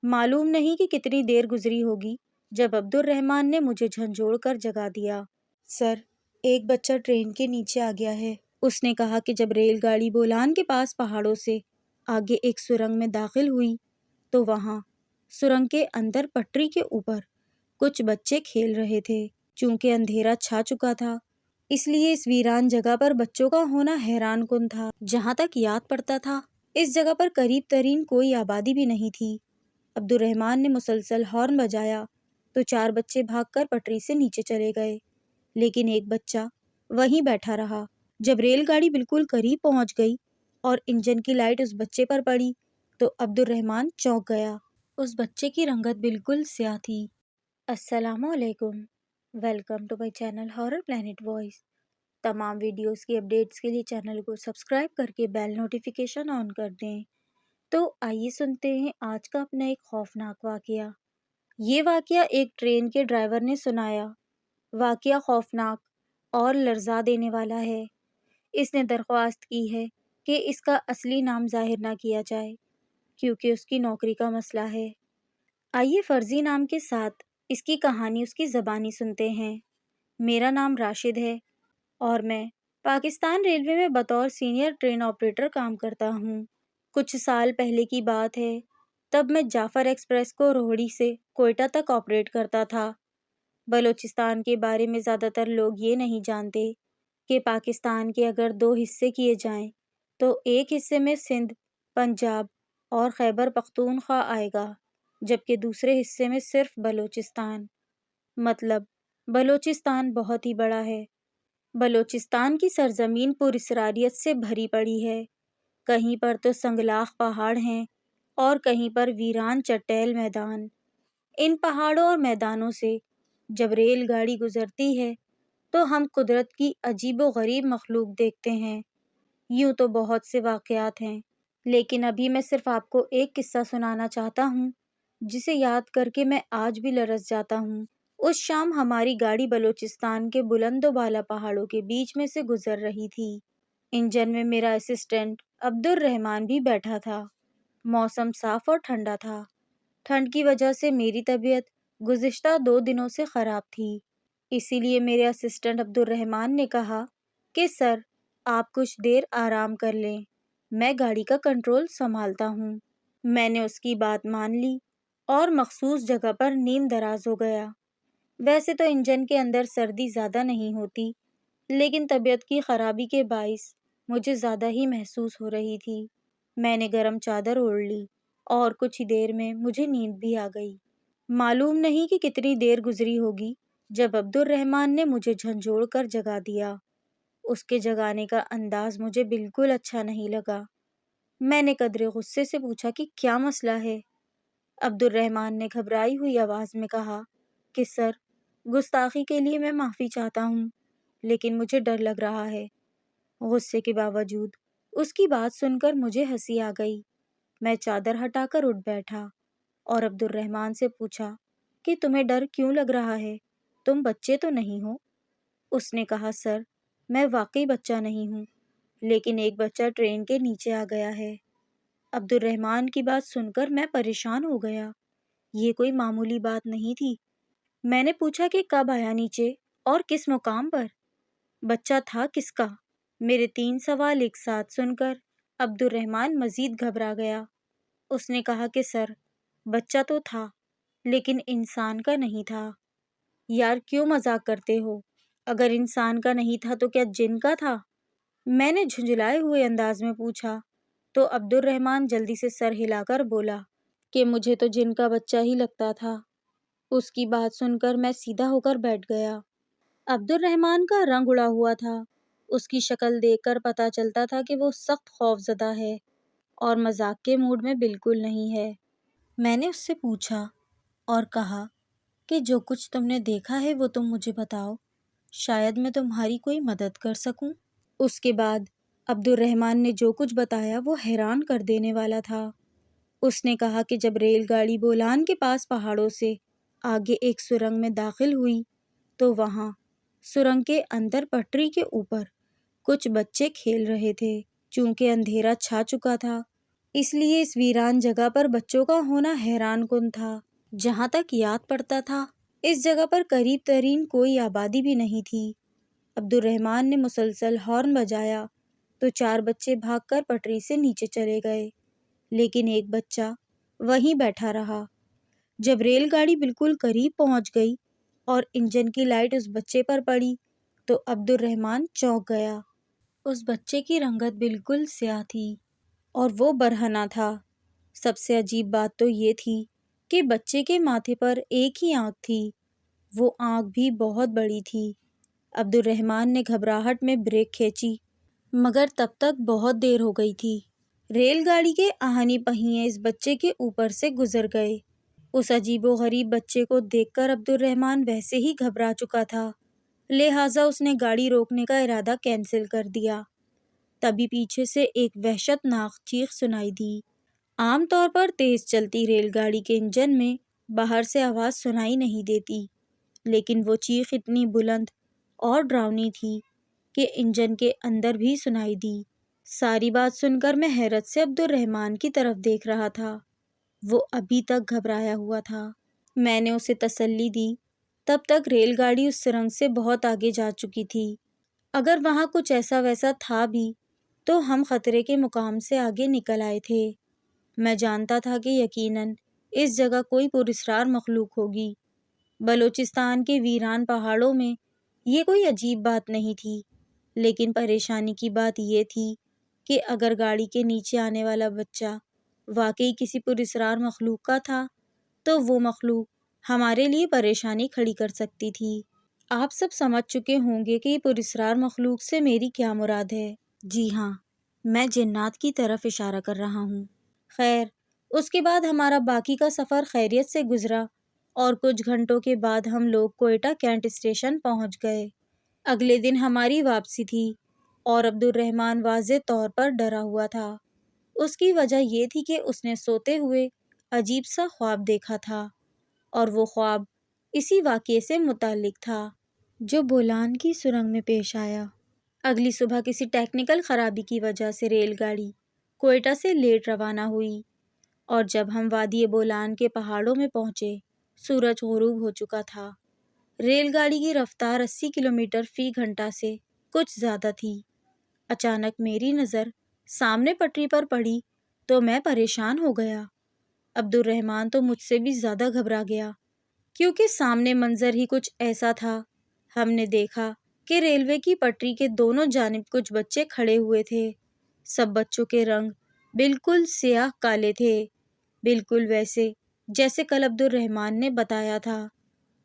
معلوم نہیں کہ کتنی دیر گزری ہوگی جب عبد الرحمن نے مجھے جھنجھوڑ کر جگا دیا۔ سر، ایک بچہ ٹرین کے نیچے آ گیا ہے، اس نے کہا کہ جب ریل گاڑی بولان کے پاس پہاڑوں سے آگے ایک سرنگ میں داخل ہوئی تو وہاں سرنگ کے اندر پٹری کے اوپر کچھ بچے کھیل رہے تھے۔ چونکہ اندھیرا چھا چکا تھا اس لیے اس ویران جگہ پر بچوں کا ہونا حیران کن تھا۔ جہاں تک یاد پڑتا تھا اس جگہ پر قریب ترین کوئی آبادی بھی نہیں تھی۔ عبد الرحمن نے مسلسل ہارن بجایا تو 4 بچے بھاگ کر پٹری سے نیچے چلے گئے، لیکن ایک بچہ وہیں بیٹھا رہا۔ جب ریل گاڑی بالکل قریب پہنچ گئی اور انجن کی لائٹ اس بچے پر پڑی تو عبد الرحمن چونک گیا۔ اس بچے کی رنگت بالکل سیاہ تھی۔ السلام علیکم، welcome to my channel horror planet voice. تمام ویڈیوز کی اپڈیٹس کے لیے چینل کو سبسکرائب کر کے بیل نوٹیفیکیشن آن کر دیں۔ تو آئیے سنتے ہیں آج کا اپنا ایک خوفناک واقعہ۔ یہ واقعہ ایک ٹرین کے ڈرائیور نے سنایا۔ واقعہ خوفناک اور لرزا دینے والا ہے۔ اس نے درخواست کی ہے کہ اس کا اصلی نام ظاہر نہ کیا جائے کیونکہ اس کی نوکری کا مسئلہ ہے۔ آئیے فرضی نام کے ساتھ اس کی کہانی اس کی زبانی سنتے ہیں۔ میرا نام راشد ہے اور میں پاکستان ریلوے میں بطور سینئر ٹرین آپریٹر کام کرتا ہوں۔ کچھ سال پہلے کی بات ہے، تب میں جعفر ایکسپریس کو روہڑی سے کوئٹہ تک آپریٹ کرتا تھا۔ بلوچستان کے بارے میں زیادہ تر لوگ یہ نہیں جانتے کہ پاکستان کے اگر 2 حصے کیے جائیں تو ایک حصے میں سندھ، پنجاب اور خیبر پختونخوا آئے گا، جبکہ دوسرے حصے میں صرف بلوچستان۔ مطلب بلوچستان بہت ہی بڑا ہے۔ بلوچستان کی سرزمین پراسراریت سے بھری پڑی ہے۔ کہیں پر تو سنگلاخ پہاڑ ہیں اور کہیں پر ویران چٹیل میدان۔ ان پہاڑوں اور میدانوں سے جب ریل گاڑی گزرتی ہے تو ہم قدرت کی عجیب و غریب مخلوق دیکھتے ہیں۔ یوں تو بہت سے واقعات ہیں، لیکن ابھی میں صرف آپ کو ایک قصہ سنانا چاہتا ہوں جسے یاد کر کے میں آج بھی لرز جاتا ہوں۔ اس شام ہماری گاڑی بلوچستان کے بلند و بالا پہاڑوں کے بیچ میں سے گزر رہی تھی۔ انجن میں میرا اسسٹنٹ عبد الرحمن بھی بیٹھا تھا۔ موسم صاف اور ٹھنڈا تھا۔ ٹھنڈ کی وجہ سے میری طبیعت گزشتہ 2 دنوں سے خراب تھی، اسی لیے میرے اسسٹنٹ عبد الرحمن نے کہا کہ سر آپ کچھ دیر آرام کر لیں، میں گاڑی کا کنٹرول سنبھالتا ہوں۔ میں نے اس کی بات مان لی اور مخصوص جگہ پر نیم دراز ہو گیا۔ ویسے تو انجن کے اندر سردی زیادہ نہیں ہوتی، لیکن طبیعت کی خرابی کے باعث مجھے زیادہ ہی محسوس ہو رہی تھی۔ میں نے گرم چادر اوڑھ لی اور کچھ ہی دیر میں مجھے نیند بھی آ گئی۔ معلوم نہیں کہ کتنی دیر گزری ہوگی جب عبد الرحمن نے مجھے جھنجھوڑ کر جگا دیا۔ اس کے جگانے کا انداز مجھے بالکل اچھا نہیں لگا۔ میں نے قدرے غصے سے پوچھا کہ کیا مسئلہ ہے؟ عبد الرحمن نے گھبرائی ہوئی آواز میں کہا کہ سر گستاخی کے لیے میں معافی چاہتا ہوں، لیکن مجھے ڈر لگ رہا ہے۔ غصے کے باوجود اس کی بات سن کر مجھے ہنسی آ گئی۔ میں چادر ہٹا کر اٹھ بیٹھا اور عبد الرحمن سے پوچھا کہ تمہیں ڈر کیوں لگ رہا ہے؟ تم بچے تو نہیں ہو؟ اس نے کہا سر میں واقعی بچہ نہیں ہوں، لیکن ایک بچہ ٹرین کے نیچے آ گیا ہے۔ عبد الرحمن کی بات سن کر میں پریشان ہو گیا۔ یہ کوئی معمولی بات نہیں تھی۔ میں نے پوچھا کہ کب آیا نیچے اور کس مقام پر؟ بچہ تھا کس کا؟ میرے 3 سوال ایک ساتھ سن کر عبد الرحمن مزید گھبرا گیا۔ اس نے کہا کہ سر بچہ تو تھا لیکن انسان کا نہیں تھا۔ یار کیوں مذاق کرتے ہو؟ اگر انسان کا نہیں تھا تو کیا جن کا تھا؟ میں نے جھنجھلائے ہوئے انداز میں پوچھا تو عبد الرحمن جلدی سے سر ہلا کر بولا کہ مجھے تو جن کا بچہ ہی لگتا تھا۔ اس کی بات سن کر میں سیدھا ہو کر بیٹھ گیا۔ عبد الرحمن کا رنگ اڑا ہوا تھا۔ اس کی شکل دیکھ کر پتہ چلتا تھا کہ وہ سخت خوف زدہ ہے اور مذاق کے موڈ میں بالکل نہیں ہے۔ میں نے اس سے پوچھا اور کہا کہ جو کچھ تم نے دیکھا ہے وہ تم مجھے بتاؤ، شاید میں تمہاری کوئی مدد کر سکوں۔ اس کے بعد عبد الرحمن نے جو کچھ بتایا وہ حیران کر دینے والا تھا۔ اس نے کہا کہ جب ریل گاڑی بولان کے پاس پہاڑوں سے آگے ایک سرنگ میں داخل ہوئی تو وہاں سرنگ کے اندر پٹری کے اوپر کچھ بچے کھیل رہے تھے۔ چونکہ اندھیرا چھا چکا تھا اس لیے اس ویران جگہ پر بچوں کا ہونا حیران کن تھا۔ جہاں تک یاد پڑتا تھا اس جگہ پر قریب ترین کوئی آبادی بھی نہیں تھی۔ عبد الرحمن نے مسلسل ہارن بجایا تو 4 بچے بھاگ کر پٹری سے نیچے چلے گئے، لیکن ایک بچہ وہیں بیٹھا رہا۔ جب ریل گاڑی بالکل قریب پہنچ گئی اور انجن کی لائٹ اس بچے پر پڑی تو عبد الرحمن چونک گیا۔ اس بچے کی رنگت بالکل سیاہ تھی اور وہ برہنہ تھا۔ سب سے عجیب بات تو یہ تھی کہ بچے کے ماتھے پر ایک ہی آنکھ تھی، وہ آنکھ بھی بہت بڑی تھی۔ عبد الرحمن نے گھبراہٹ میں بریک کھینچی، مگر تب تک بہت دیر ہو گئی تھی۔ ریل گاڑی کے آہنی پہیے اس بچے کے اوپر سے گزر گئے۔ اس عجیب و غریب بچے کو دیکھ کر عبد الرحمن ویسے ہی گھبرا چکا تھا، لہٰذا اس نے گاڑی روکنے کا ارادہ کینسل کر دیا۔ تبھی پیچھے سے ایک وحشت ناک چیخ سنائی دی۔ عام طور پر تیز چلتی ریل گاڑی کے انجن میں باہر سے آواز سنائی نہیں دیتی، لیکن وہ چیخ اتنی بلند اور ڈراؤنی تھی کہ انجن کے اندر بھی سنائی دی۔ ساری بات سن کر میں حیرت سے عبد الرحمن کی طرف دیکھ رہا تھا۔ وہ ابھی تک گھبرایا ہوا تھا۔ میں نے اسے تسلی دی۔ تب تک ریل گاڑی اس سرنگ سے بہت آگے جا چکی تھی۔ اگر وہاں کچھ ایسا ویسا تھا بھی تو ہم خطرے کے مقام سے آگے نکل آئے تھے۔ میں جانتا تھا کہ یقیناً اس جگہ کوئی پراسرار مخلوق ہوگی۔ بلوچستان کے ویران پہاڑوں میں یہ کوئی عجیب بات نہیں تھی، لیکن پریشانی کی بات یہ تھی کہ اگر گاڑی کے نیچے آنے والا بچہ واقعی کسی پراسرار مخلوق کا تھا تو وہ مخلوق ہمارے لیے پریشانی کھڑی کر سکتی تھی۔ آپ سب سمجھ چکے ہوں گے کہ یہ پراسرار مخلوق سے میری کیا مراد ہے۔ جی ہاں، میں جنات کی طرف اشارہ کر رہا ہوں۔ خیر، اس کے بعد ہمارا باقی کا سفر خیریت سے گزرا اور کچھ گھنٹوں کے بعد ہم لوگ کوئٹہ کینٹ اسٹیشن پہنچ گئے۔ اگلے دن ہماری واپسی تھی اور عبد الرحمن واضح طور پر ڈرا ہوا تھا۔ اس کی وجہ یہ تھی کہ اس نے سوتے ہوئے عجیب سا خواب دیکھا تھا، اور وہ خواب اسی واقعے سے متعلق تھا جو بولان کی سرنگ میں پیش آیا۔ اگلی صبح کسی ٹیکنیکل خرابی کی وجہ سے ریل گاڑی کوئٹہ سے لیٹ روانہ ہوئی، اور جب ہم وادی بولان کے پہاڑوں میں پہنچے سورج غروب ہو چکا تھا۔ ریل گاڑی کی رفتار 80 کلومیٹر فی گھنٹہ سے کچھ زیادہ تھی۔ اچانک میری نظر سامنے پٹری پر پڑی تو میں پریشان ہو گیا۔ عبد الرحمن تو مجھ سے بھی زیادہ گھبرا گیا، کیونکہ سامنے منظر ہی کچھ ایسا تھا۔ ہم نے دیکھا کہ ریلوے کی پٹری کے دونوں جانب کچھ بچے کھڑے ہوئے تھے۔ سب بچوں کے رنگ بالکل سیاہ کالے تھے، بالکل ویسے جیسے کل عبد الرحمن نے بتایا تھا۔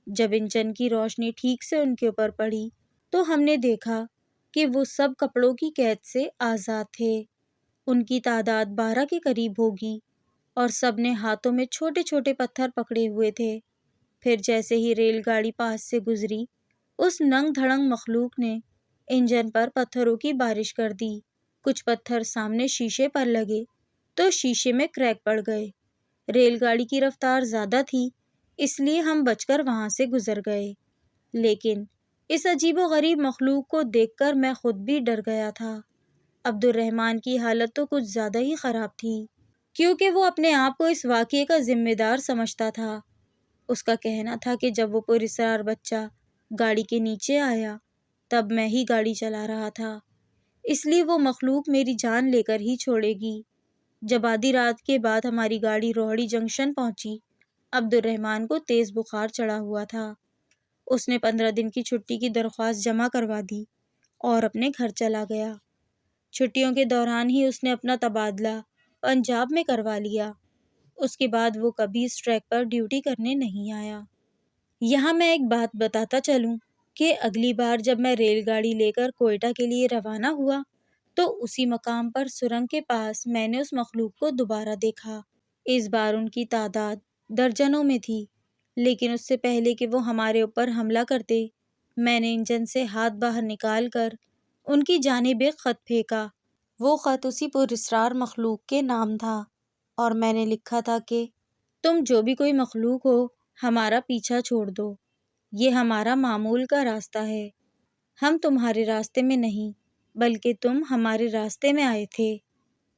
جب انجن کی روشنی ٹھیک سے ان کے اوپر پڑی تو ہم نے دیکھا کہ وہ سب کپڑوں کی قید سے آزاد تھے۔ ان کی تعداد 12 کے قریب ہوگی، اور سب نے ہاتھوں میں چھوٹے چھوٹے پتھر پکڑے ہوئے تھے۔ پھر جیسے ہی ریل گاڑی پاس سے گزری، اس ننگ دھڑنگ مخلوق نے انجن پر پتھروں کی بارش کر دی۔ کچھ پتھر سامنے شیشے پر لگے تو شیشے میں کریک پڑ گئے۔ ریل گاڑی کی رفتار زیادہ تھی، اس لیے ہم بچ کر وہاں سے گزر گئے، لیکن اس عجیب و غریب مخلوق کو دیکھ کر میں خود بھی ڈر گیا تھا۔ عبد الرحمن کی حالت تو کچھ زیادہ ہی خراب تھی، کیونکہ وہ اپنے آپ کو اس واقعے کا ذمہ دار سمجھتا تھا۔ اس کا کہنا تھا کہ جب وہ پراسرار بچہ گاڑی کے نیچے آیا تب میں ہی گاڑی چلا رہا تھا، اس لیے وہ مخلوق میری جان لے کر ہی چھوڑے گی۔ جب آدھی رات کے بعد ہماری گاڑی روہڑی جنکشن پہنچی، عبد الرحمن کو تیز بخار چڑھا ہوا تھا۔ اس نے 15 دن کی چھٹی کی درخواست جمع کروا دی اور اپنے گھر چلا گیا۔ چھٹیوں کے دوران ہی اس نے اپنا تبادلہ پنجاب میں کروا لیا۔ اس کے بعد وہ کبھی اس ٹریک پر ڈیوٹی کرنے نہیں آیا۔ یہاں میں ایک بات بتاتا چلوں کہ اگلی بار جب میں ریل گاڑی لے کر کوئٹہ کے لیے روانہ ہوا تو اسی مقام پر سرنگ کے پاس میں نے اس مخلوق کو دوبارہ دیکھا۔ اس بار ان کی تعداد درجنوں میں تھی، لیکن اس سے پہلے کہ وہ ہمارے اوپر حملہ کرتے، میں نے انجن سے ہاتھ باہر نکال کر ان کی جانب ایک خط پھینکا۔ وہ خط اسی پراسرار مخلوق کے نام تھا، اور میں نے لکھا تھا کہ تم جو بھی کوئی مخلوق ہو ہمارا پیچھا چھوڑ دو، یہ ہمارا معمول کا راستہ ہے، ہم تمہارے راستے میں نہیں بلکہ تم ہمارے راستے میں آئے تھے۔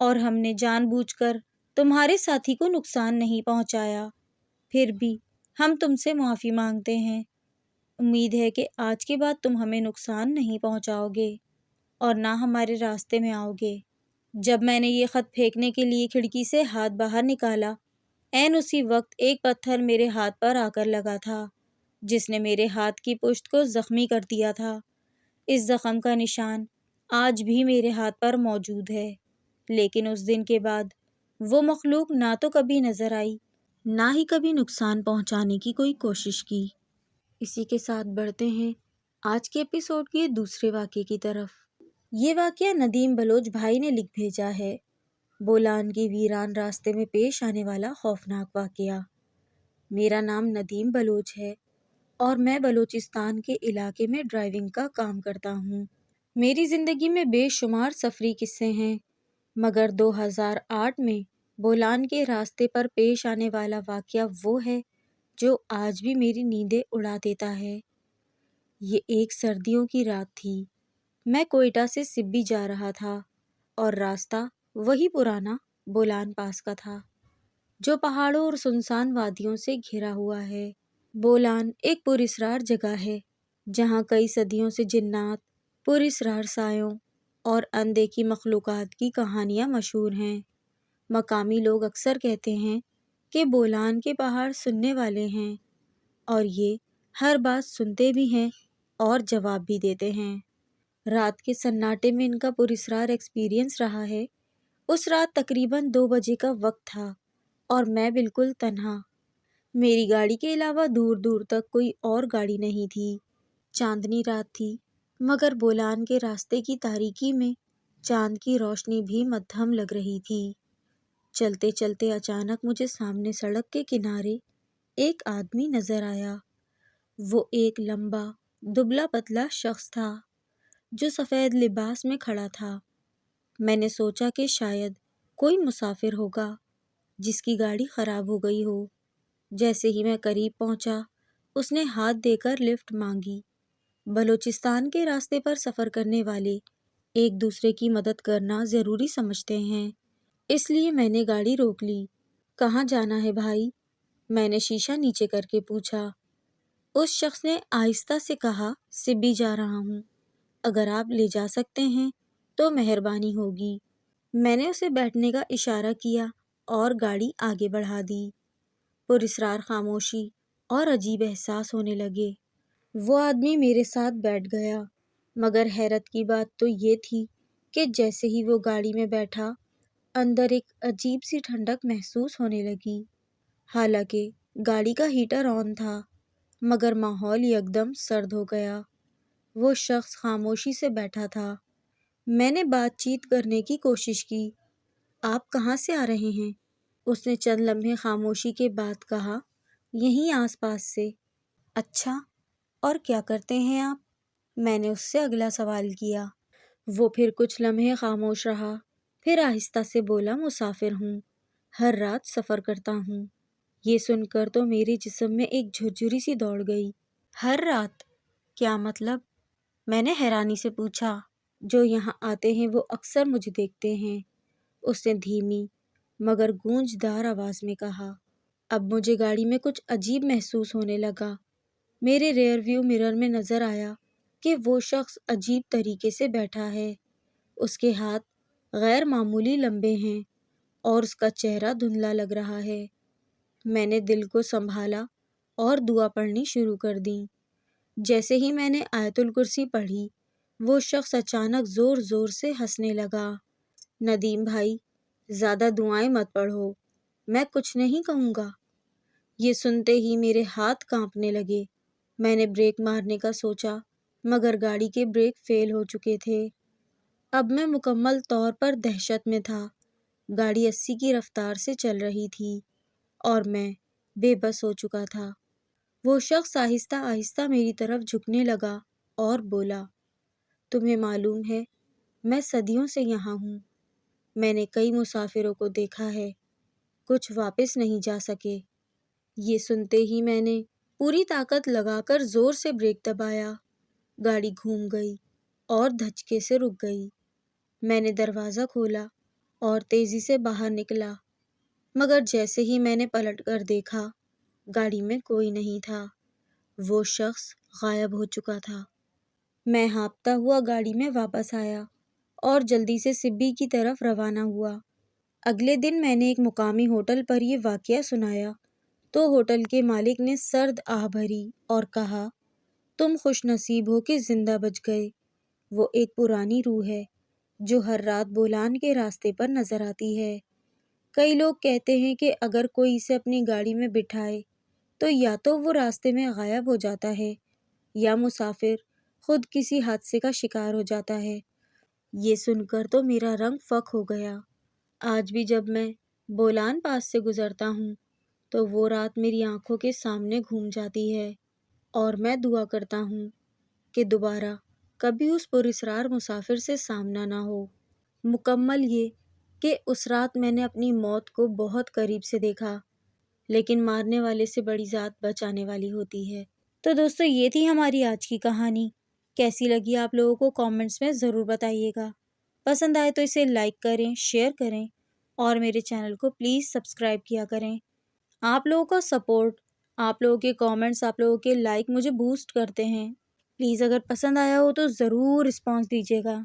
اور ہم نے جان بوجھ کر تمہارے ساتھی کو نقصان نہیں پہنچایا۔ پھر بھی ہم تم سے معافی مانگتے ہیں۔ امید ہے کہ آج کے بعد تم ہمیں نقصان نہیں پہنچاؤ گے اور نہ ہمارے راستے میں آؤ گے۔ جب میں نے یہ خط پھینکنے کے لیے کھڑکی سے ہاتھ باہر نکالا، عین اسی وقت ایک پتھر میرے ہاتھ پر آ کر لگا تھا، جس نے میرے ہاتھ کی پشت کو زخمی کر دیا تھا۔ اس زخم کا نشان آج بھی میرے ہاتھ پر موجود ہے، لیکن اس دن کے بعد وہ مخلوق نہ تو کبھی نظر آئی، نہ ہی کبھی نقصان پہنچانے کی کوئی کوشش کی۔ اسی کے ساتھ بڑھتے ہیں آج کے ایپیسوڈ کے دوسرے واقعے کی طرف۔ یہ واقعہ ندیم بلوچ بھائی نے لکھ بھیجا ہے۔ بولان کی ویران راستے میں پیش آنے والا خوفناک واقعہ۔ میرا نام ندیم بلوچ ہے اور میں بلوچستان کے علاقے میں ڈرائیونگ کا کام کرتا ہوں۔ میری زندگی میں بے شمار سفری قصے ہیں، مگر 2008 میں بولان کے راستے پر پیش آنے والا واقعہ وہ ہے جو آج بھی میری نیندیں اڑا دیتا ہے۔ یہ ایک سردیوں کی رات تھی۔ میں کوئٹہ سے سبی جا رہا تھا اور راستہ وہی پرانا بولان پاس کا تھا، جو پہاڑوں اور سنسان وادیوں سے گھرا ہوا ہے۔ بولان ایک پراسرار جگہ ہے جہاں کئی صدیوں سے جنات، پراسرار سایوں اور اندیکھی مخلوقات کی کہانیاں مشہور ہیں۔ مقامی لوگ اکثر کہتے ہیں کہ بولان کے پہاڑ سننے والے ہیں، اور یہ ہر بات سنتے بھی ہیں اور جواب بھی دیتے ہیں۔ رات کے سناٹے میں ان کا پراسرار ایکسپیرئنس رہا ہے۔ اس رات تقریباً 2 بجے کا وقت تھا اور میں بالکل تنہا۔ میری گاڑی کے علاوہ دور دور تک کوئی اور گاڑی نہیں تھی۔ چاندنی رات تھی، مگر بولان کے راستے کی تاریکی میں چاند کی روشنی بھی مدھم لگ رہی تھی۔ چلتے چلتے اچانک مجھے سامنے سڑک کے کنارے ایک آدمی نظر آیا۔ وہ ایک لمبا، دبلا پتلا شخص تھا جو سفید لباس میں کھڑا تھا۔ میں نے سوچا کہ شاید کوئی مسافر ہوگا جس کی گاڑی خراب ہو گئی ہو۔ جیسے ہی میں قریب پہنچا، اس نے ہاتھ دے کر لفٹ مانگی۔ بلوچستان کے راستے پر سفر کرنے والے ایک دوسرے کی مدد کرنا ضروری سمجھتے ہیں، اس لیے میں نے گاڑی روک لی۔ کہاں جانا ہے بھائی؟ میں نے شیشہ نیچے کر کے پوچھا۔ اس شخص نے آہستہ سے کہا، سبی جا رہا ہوں، اگر آپ لے جا سکتے ہیں تو مہربانی ہوگی۔ میں نے اسے بیٹھنے کا اشارہ کیا اور گاڑی آگے بڑھا دی۔ پراسرار خاموشی اور عجیب احساس ہونے لگے۔ وہ آدمی میرے ساتھ بیٹھ گیا، مگر حیرت کی بات تو یہ تھی کہ جیسے ہی وہ گاڑی میں بیٹھا، اندر ایک عجیب سی ٹھنڈک محسوس ہونے لگی۔ حالانکہ گاڑی کا ہیٹر آن تھا، مگر ماحول یکدم سرد ہو گیا۔ وہ شخص خاموشی سے بیٹھا تھا۔ میں نے بات چیت کرنے کی کوشش کی۔ آپ کہاں سے آ رہے ہیں؟ اس نے چند لمحے خاموشی کے بعد کہا، یہیں آس پاس سے۔ اچھا، اور کیا کرتے ہیں آپ؟ میں نے اس سے اگلا سوال کیا۔ وہ پھر کچھ لمحے خاموش رہا، پھر آہستہ سے بولا، مسافر ہوں، ہر رات سفر کرتا ہوں۔ یہ سن کر تو میرے جسم میں ایک جھرجھری سی دوڑ گئی۔ ہر رات؟ کیا مطلب؟ میں نے حیرانی سے پوچھا۔ جو یہاں آتے ہیں وہ اکثر مجھے دیکھتے ہیں، اس نے دھیمی مگر گونجدار آواز میں کہا۔ اب مجھے گاڑی میں کچھ عجیب محسوس ہونے لگا۔ میرے ریئر ویو مرر میں نظر آیا کہ وہ شخص عجیب طریقے سے بیٹھا ہے۔ اس کے ہاتھ غیر معمولی لمبے ہیں اور اس کا چہرہ دھندلا لگ رہا ہے۔ میں نے دل کو سنبھالا اور دعا پڑھنی شروع کر دی۔ جیسے ہی میں نے آیت الکرسی پڑھی، وہ شخص اچانک زور زور سے ہنسنے لگا۔ ندیم بھائی، زیادہ دعائیں مت پڑھو، میں کچھ نہیں کہوں گا۔ یہ سنتے ہی میرے ہاتھ کانپنے لگے۔ میں نے بریک مارنے کا سوچا، مگر گاڑی کے بریک فیل ہو چکے تھے۔ اب میں مکمل طور پر دہشت میں تھا۔ گاڑی 80 کی رفتار سے چل رہی تھی اور میں بے بس ہو چکا تھا۔ وہ شخص آہستہ آہستہ میری طرف جھکنے لگا اور بولا، تمہیں معلوم ہے میں صدیوں سے یہاں ہوں۔ میں نے کئی مسافروں کو دیکھا ہے، کچھ واپس نہیں جا سکے۔ یہ سنتے ہی میں نے پوری طاقت لگا کر زور سے بریک دبایا۔ گاڑی گھوم گئی اور دھچکے سے رک گئی۔ میں نے دروازہ کھولا اور تیزی سے باہر نکلا، مگر جیسے ہی میں نے پلٹ کر دیکھا گاڑی میں کوئی نہیں تھا، وہ شخص غائب ہو چکا تھا۔ میں ہانپتا ہوا گاڑی میں واپس آیا اور جلدی سے سبی کی طرف روانہ ہوا۔ اگلے دن میں نے ایک مقامی ہوٹل پر یہ واقعہ سنایا تو ہوٹل کے مالک نے سرد آہ بھری اور کہا، تم خوش نصیب ہو کہ زندہ بچ گئے۔ وہ ایک پرانی روح ہے جو ہر رات بولان کے راستے پر نظر آتی ہے۔ کئی لوگ کہتے ہیں کہ اگر کوئی اسے اپنی گاڑی میں بٹھائے تو یا تو وہ راستے میں غائب ہو جاتا ہے یا مسافر خود کسی حادثے کا شکار ہو جاتا ہے۔ یہ سن کر تو میرا رنگ فک ہو گیا۔ آج بھی جب میں بولان پاس سے گزرتا ہوں تو وہ رات میری آنکھوں کے سامنے گھوم جاتی ہے اور میں دعا کرتا ہوں کہ دوبارہ کبھی اس پراسرار مسافر سے سامنا نہ ہو۔ مکمل یہ کہ اس رات میں نے اپنی موت کو بہت قریب سے دیکھا، لیکن مارنے والے سے بڑی ذات بچانے والی ہوتی ہے۔ تو دوستو یہ تھی ہماری آج کی کہانی۔ کیسی لگی آپ لوگوں کو کامنٹس میں ضرور بتائیے گا۔ پسند آئے تو اسے لائک کریں، شیئر کریں اور میرے چینل کو پلیز سبسکرائب کیا کریں۔ آپ لوگوں کا سپورٹ، آپ لوگوں کے کامنٹس، آپ لوگوں کے لائک مجھے بوسٹ کرتے ہیں۔ پلیز اگر پسند آیا ہو تو ضرور رسپانس دیجیے گا۔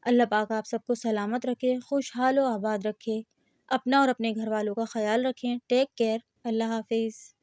اللہ پاک آپ سب کو سلامت رکھے، خوشحال و آباد رکھے، اپنا اور اپنے گھر والوں کا خیال رکھیں۔ Take care. اللہ حافظ۔